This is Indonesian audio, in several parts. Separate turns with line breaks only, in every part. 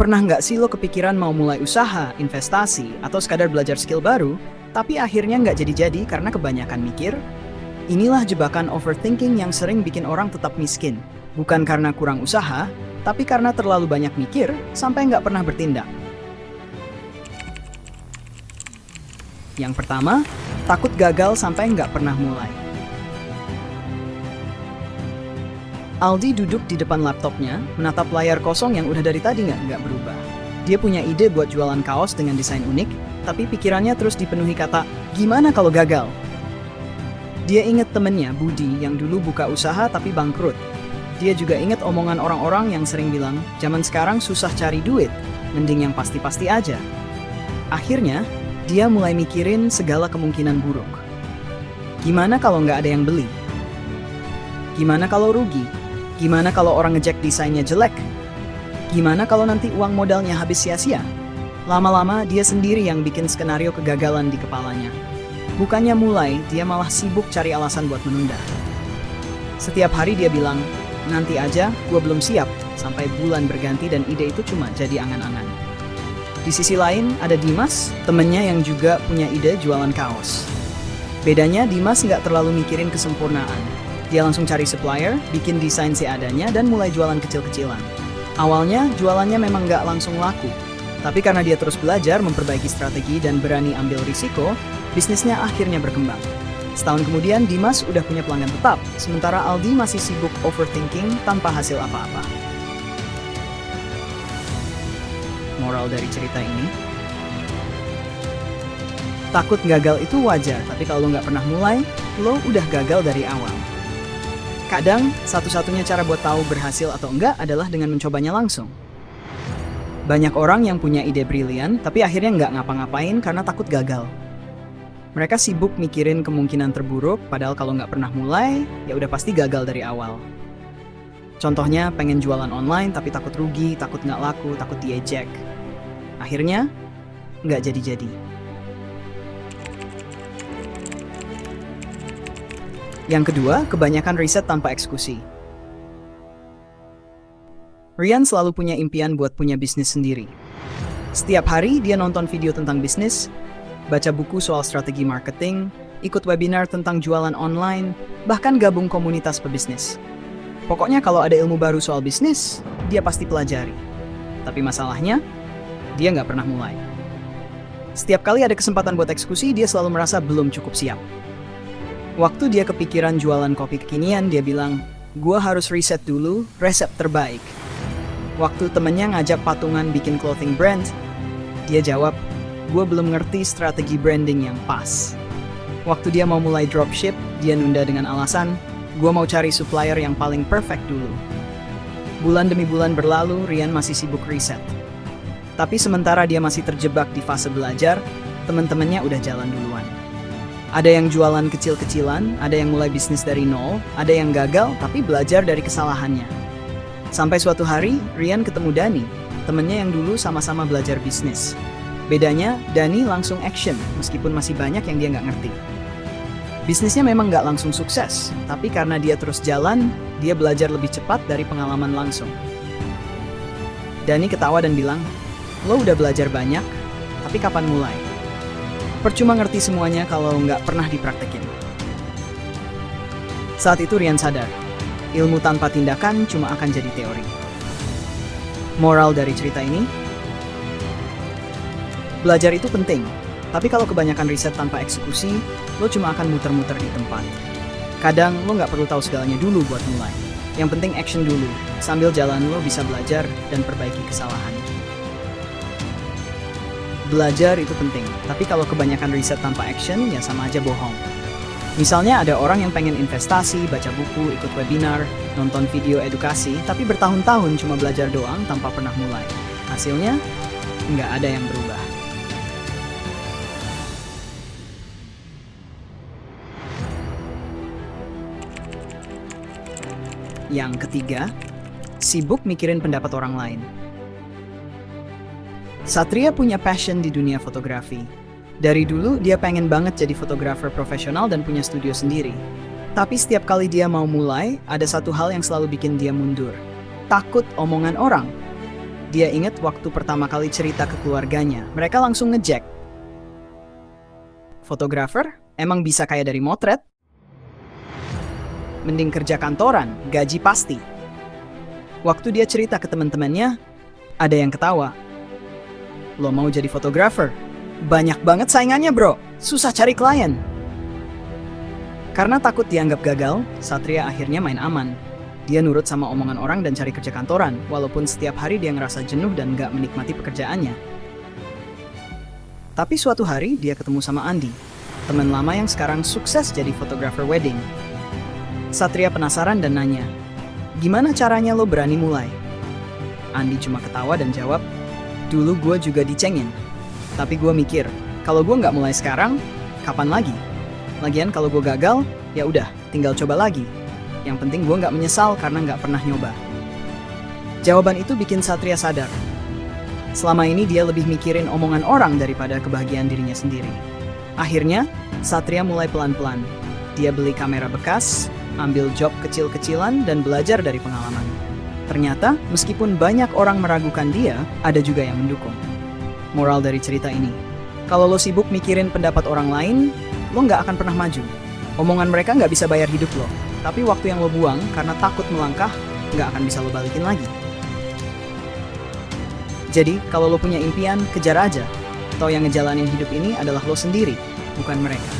Pernah nggak sih lo kepikiran mau mulai usaha, investasi, atau sekadar belajar skill baru, tapi akhirnya nggak jadi-jadi karena kebanyakan mikir? Inilah jebakan overthinking yang sering bikin orang tetap miskin. Bukan karena kurang usaha, tapi karena terlalu banyak mikir sampai nggak pernah bertindak. Yang pertama, takut gagal sampai nggak pernah mulai. Aldi duduk di depan laptopnya, menatap layar kosong yang udah dari tadi nggak berubah. Dia punya ide buat jualan kaos dengan desain unik, tapi pikirannya terus dipenuhi kata, gimana kalau gagal? Dia inget temennya, Budi, yang dulu buka usaha tapi bangkrut. Dia juga inget omongan orang-orang yang sering bilang, zaman sekarang susah cari duit, mending yang pasti-pasti aja. Akhirnya, dia mulai mikirin segala kemungkinan buruk. Gimana kalau nggak ada yang beli? Gimana kalau rugi? Gimana kalau orang ngejek desainnya jelek? Gimana kalau nanti uang modalnya habis sia-sia? Lama-lama dia sendiri yang bikin skenario kegagalan di kepalanya. Bukannya mulai, dia malah sibuk cari alasan buat menunda. Setiap hari dia bilang, nanti aja, gue belum siap, sampai bulan berganti dan ide itu cuma jadi angan-angan. Di sisi lain, ada Dimas, temennya yang juga punya ide jualan kaos. Bedanya, Dimas nggak terlalu mikirin kesempurnaan. Dia langsung cari supplier, bikin desain seadanya, dan mulai jualan kecil-kecilan. Awalnya, jualannya memang nggak langsung laku. Tapi karena dia terus belajar, memperbaiki strategi, dan berani ambil risiko, bisnisnya akhirnya berkembang. Setahun kemudian, Dimas udah punya pelanggan tetap, sementara Aldi masih sibuk overthinking tanpa hasil apa-apa. Moral dari cerita ini, takut gagal itu wajar, tapi kalau lo nggak pernah mulai, lo udah gagal dari awal. Kadang, satu-satunya cara buat tahu berhasil atau enggak adalah dengan mencobanya langsung. Banyak orang yang punya ide brilian, tapi akhirnya nggak ngapa-ngapain karena takut gagal. Mereka sibuk mikirin kemungkinan terburuk, padahal kalau nggak pernah mulai, ya udah pasti gagal dari awal. Contohnya, pengen jualan online tapi takut rugi, takut nggak laku, takut diejek. Akhirnya, nggak jadi-jadi. Yang kedua, kebanyakan riset tanpa eksekusi. Rian selalu punya impian buat punya bisnis sendiri. Setiap hari dia nonton video tentang bisnis, baca buku soal strategi marketing, ikut webinar tentang jualan online, bahkan gabung komunitas pebisnis. Pokoknya kalau ada ilmu baru soal bisnis, dia pasti pelajari. Tapi masalahnya, dia nggak pernah mulai. Setiap kali ada kesempatan buat eksekusi, dia selalu merasa belum cukup siap. Waktu dia kepikiran jualan kopi kekinian, dia bilang, gua harus riset dulu resep terbaik. Waktu temennya ngajak patungan bikin clothing brand, dia jawab, gua belum ngerti strategi branding yang pas. Waktu dia mau mulai dropship, dia nunda dengan alasan, gua mau cari supplier yang paling perfect dulu. Bulan demi bulan berlalu, Rian masih sibuk riset. Tapi sementara dia masih terjebak di fase belajar, teman-temannya udah jalan duluan. Ada yang jualan kecil-kecilan, ada yang mulai bisnis dari nol, ada yang gagal tapi belajar dari kesalahannya. Sampai suatu hari, Rian ketemu Dani, temennya yang dulu sama-sama belajar bisnis. Bedanya, Dani langsung action, meskipun masih banyak yang dia nggak ngerti. Bisnisnya memang nggak langsung sukses, tapi karena dia terus jalan, dia belajar lebih cepat dari pengalaman langsung. Dani ketawa dan bilang, lo udah belajar banyak, tapi kapan mulai? Percuma ngerti semuanya kalau nggak pernah dipraktekin. Saat itu Rian sadar, ilmu tanpa tindakan cuma akan jadi teori. Moral dari cerita ini, belajar itu penting, tapi kalau kebanyakan riset tanpa eksekusi, lo cuma akan muter-muter di tempat. Kadang lo nggak perlu tahu segalanya dulu buat mulai. Yang penting action dulu, sambil jalan lo bisa belajar dan perbaiki kesalahan. Belajar itu penting, tapi kalau kebanyakan riset tanpa action, ya sama aja bohong. Misalnya ada orang yang pengen investasi, baca buku, ikut webinar, nonton video edukasi, tapi bertahun-tahun cuma belajar doang tanpa pernah mulai. Hasilnya, nggak ada yang berubah. Yang ketiga, sibuk mikirin pendapat orang lain. Satria punya passion di dunia fotografi. Dari dulu dia pengen banget jadi fotografer profesional dan punya studio sendiri. Tapi setiap kali dia mau mulai, ada satu hal yang selalu bikin dia mundur. Takut omongan orang. Dia ingat waktu pertama kali cerita ke keluarganya, mereka langsung ngejek. Fotografer? Emang bisa kaya dari motret? Mending kerja kantoran, gaji pasti. Waktu dia cerita ke teman-temannya, ada yang ketawa. Lo mau jadi fotografer? Banyak banget saingannya bro, susah cari klien. Karena takut dianggap gagal, Satria akhirnya main aman. Dia nurut sama omongan orang dan cari kerja kantoran, walaupun setiap hari dia ngerasa jenuh dan gak menikmati pekerjaannya. Tapi suatu hari dia ketemu sama Andi, teman lama yang sekarang sukses jadi fotografer wedding. Satria penasaran dan nanya, "Gimana caranya lo berani mulai?" Andi cuma ketawa dan jawab, "Dulu gue juga dicengin. Tapi gue mikir, kalau gue nggak mulai sekarang, kapan lagi? Lagian kalau gue gagal, ya udah, tinggal coba lagi. Yang penting gue nggak menyesal karena nggak pernah nyoba." Jawaban itu bikin Satria sadar. Selama ini dia lebih mikirin omongan orang daripada kebahagiaan dirinya sendiri. Akhirnya, Satria mulai pelan-pelan. Dia beli kamera bekas, ambil job kecil-kecilan, dan belajar dari pengalaman. Ternyata, meskipun banyak orang meragukan dia, ada juga yang mendukung. Moral dari cerita ini, kalau lo sibuk mikirin pendapat orang lain, lo nggak akan pernah maju. Omongan mereka nggak bisa bayar hidup lo, tapi waktu yang lo buang karena takut melangkah, nggak akan bisa lo balikin lagi. Jadi, kalau lo punya impian, kejar aja. Atau yang ngejalanin hidup ini adalah lo sendiri, bukan mereka.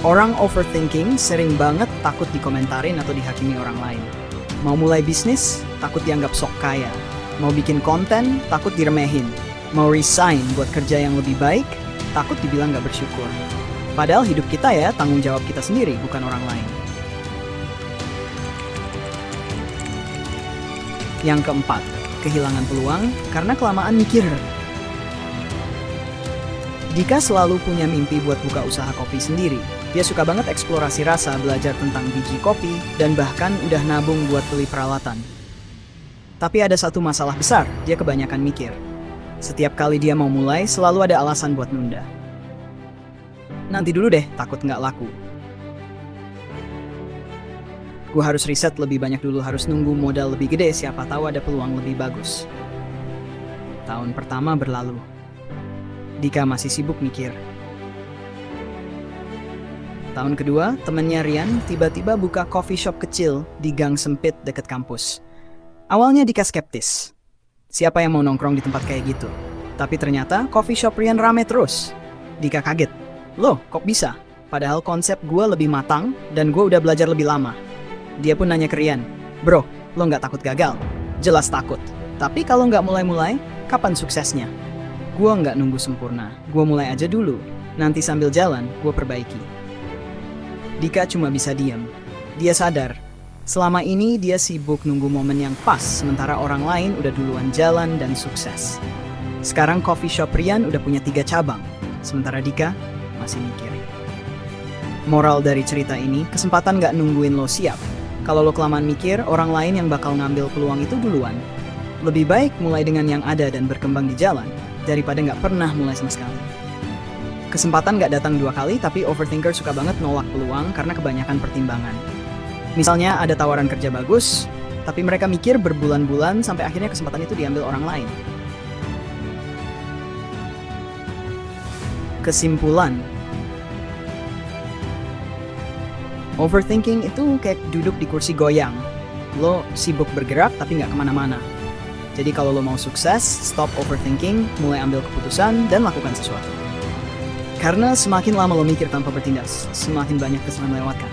Orang overthinking sering banget takut dikomentarin atau dihakimi orang lain. Mau mulai bisnis, takut dianggap sok kaya. Mau bikin konten, takut diremehin. Mau resign buat kerja yang lebih baik, takut dibilang gak bersyukur. Padahal hidup kita ya tanggung jawab kita sendiri, bukan orang lain. Yang keempat, kehilangan peluang karena kelamaan mikir. Dika selalu punya mimpi buat buka usaha kopi sendiri. Dia suka banget eksplorasi rasa, belajar tentang biji kopi, dan bahkan udah nabung buat beli peralatan. Tapi ada satu masalah besar, dia kebanyakan mikir. Setiap kali dia mau mulai, selalu ada alasan buat nunda. Nanti dulu deh, takut nggak laku. Gue harus riset lebih banyak dulu, harus nunggu modal lebih gede, siapa tahu ada peluang lebih bagus. Tahun pertama berlalu. Dika masih sibuk mikir. Tahun kedua, temannya Rian tiba-tiba buka coffee shop kecil di gang sempit dekat kampus. Awalnya Dika skeptis. Siapa yang mau nongkrong di tempat kayak gitu? Tapi ternyata coffee shop Rian rame terus. Dika kaget. Loh, kok bisa? Padahal konsep gue lebih matang dan gue udah belajar lebih lama. Dia pun nanya ke Rian, "Bro, lo nggak takut gagal?" Jelas takut. Tapi kalau nggak mulai-mulai, kapan suksesnya? Gue nggak nunggu sempurna. Gue mulai aja dulu. Nanti sambil jalan, gue perbaiki. Dika cuma bisa diam. Dia sadar, selama ini dia sibuk nunggu momen yang pas, sementara orang lain udah duluan jalan dan sukses. Sekarang coffee shop Rian udah punya 3 cabang, sementara Dika masih mikir. Moral dari cerita ini, kesempatan nggak nungguin lo siap. Kalau lo kelamaan mikir, orang lain yang bakal ngambil peluang itu duluan. Lebih baik mulai dengan yang ada dan berkembang di jalan, daripada nggak pernah mulai sama sekali. Kesempatan nggak datang 2 kali, tapi overthinker suka banget nolak peluang karena kebanyakan pertimbangan. Misalnya ada tawaran kerja bagus, tapi mereka mikir berbulan-bulan sampai akhirnya kesempatan itu diambil orang lain. Kesimpulan, overthinking itu kayak duduk di kursi goyang. Lo sibuk bergerak tapi nggak kemana-mana. Jadi kalau lo mau sukses, stop overthinking, mulai ambil keputusan, dan lakukan sesuatu. Karena semakin lama lo mikir tanpa bertindak, semakin banyak kesalahan melewatkan.